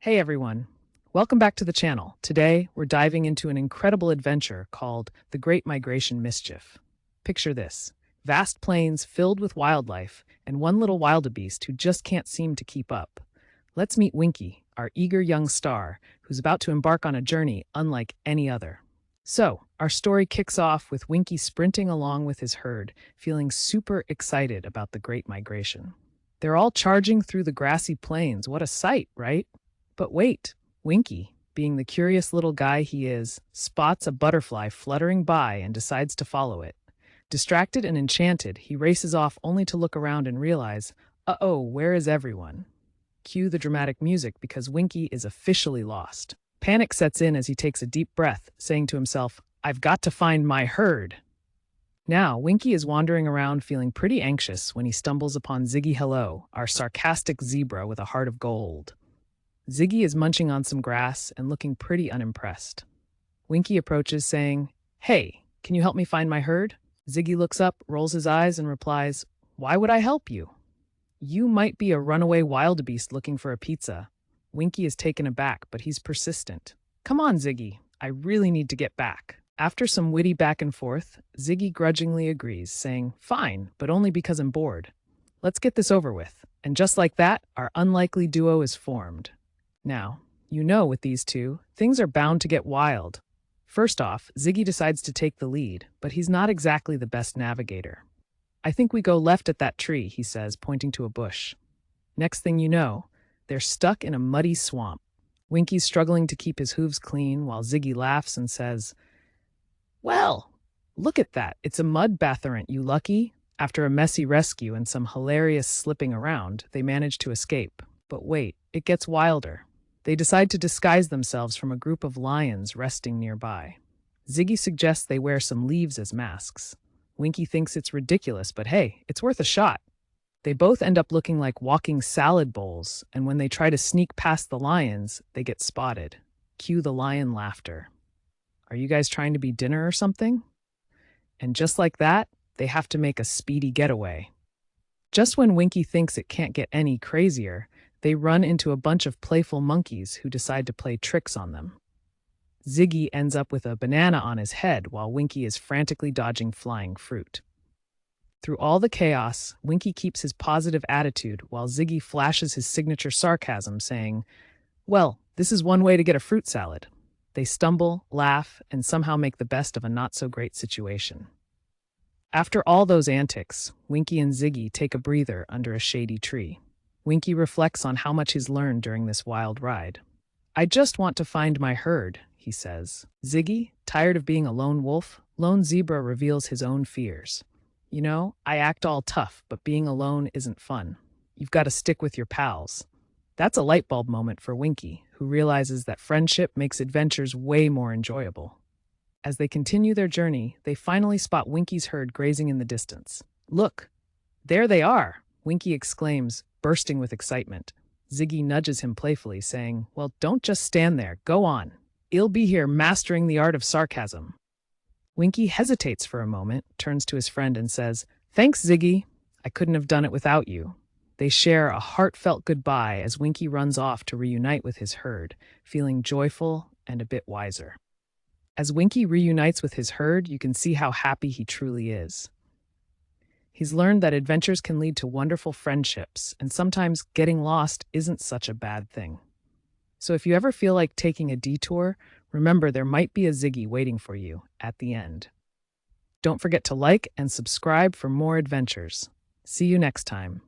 Hey everyone, welcome back to the channel. Today, we're diving into an incredible adventure called The Great Migration Mischief. Picture this, vast plains filled with wildlife and one little wildebeest who just can't seem to keep up. Let's meet Winky, our eager young star, who's about to embark on a journey unlike any other. So, our story kicks off with Winky sprinting along with his herd, feeling super excited about the Great Migration. They're all charging through the grassy plains. What a sight, right? But wait, Winky, being the curious little guy he is, spots a butterfly fluttering by and decides to follow it. Distracted and enchanted, he races off only to look around and realize, uh-oh, where is everyone? Cue the dramatic music because Winky is officially lost. Panic sets in as he takes a deep breath, saying to himself, I've got to find my herd. Now, Winky is wandering around feeling pretty anxious when he stumbles upon Ziggy Hello, our sarcastic zebra with a heart of gold. Ziggy is munching on some grass and looking pretty unimpressed. Winky approaches, saying, Hey, can you help me find my herd? Ziggy looks up, rolls his eyes, and replies, Why would I help you? You might be a runaway wildebeest looking for a pizza. Winky is taken aback, but he's persistent. Come on, Ziggy, I really need to get back. After some witty back and forth, Ziggy grudgingly agrees, saying, Fine, but only because I'm bored. Let's get this over with. And just like that, our unlikely duo is formed. Now, with these two, things are bound to get wild. First off, Ziggy decides to take the lead, but he's not exactly the best navigator. I think we go left at that tree, he says, pointing to a bush. Next thing you know, they're stuck in a muddy swamp. Winky's struggling to keep his hooves clean while Ziggy laughs and says, Well, look at that. It's a mud bathorant, you lucky. After a messy rescue and some hilarious slipping around, they manage to escape. But wait, it gets wilder. They decide to disguise themselves from a group of lions resting nearby. Ziggy suggests they wear some leaves as masks. Winky thinks it's ridiculous, but hey, it's worth a shot. They both end up looking like walking salad bowls, and when they try to sneak past the lions, they get spotted. Cue the lion laughter. Are you guys trying to be dinner or something? And just like that, they have to make a speedy getaway. Just when Winky thinks it can't get any crazier, they run into a bunch of playful monkeys who decide to play tricks on them. Ziggy ends up with a banana on his head while Winky is frantically dodging flying fruit. Through all the chaos, Winky keeps his positive attitude while Ziggy flashes his signature sarcasm, saying, Well, this is one way to get a fruit salad. They stumble, laugh, and somehow make the best of a not-so-great situation. After all those antics, Winky and Ziggy take a breather under a shady tree. Winky reflects on how much he's learned during this wild ride. I just want to find my herd, he says. Ziggy, tired of being a lone wolf, lone zebra reveals his own fears. I act all tough, but being alone isn't fun. You've got to stick with your pals. That's a light bulb moment for Winky, who realizes that friendship makes adventures way more enjoyable. As they continue their journey, they finally spot Winky's herd grazing in the distance. Look, there they are, Winky exclaims, bursting with excitement. Ziggy nudges him playfully, saying, Well, don't just stand there, go on. I'll be here mastering the art of sarcasm. Winky hesitates for a moment, turns to his friend and says, Thanks, Ziggy. I couldn't have done it without you. They share a heartfelt goodbye as Winky runs off to reunite with his herd, feeling joyful and a bit wiser. As Winky reunites with his herd, you can see how happy he truly is. He's learned that adventures can lead to wonderful friendships, and sometimes getting lost isn't such a bad thing. So if you ever feel like taking a detour, remember there might be a Ziggy waiting for you at the end. Don't forget to like and subscribe for more adventures. See you next time.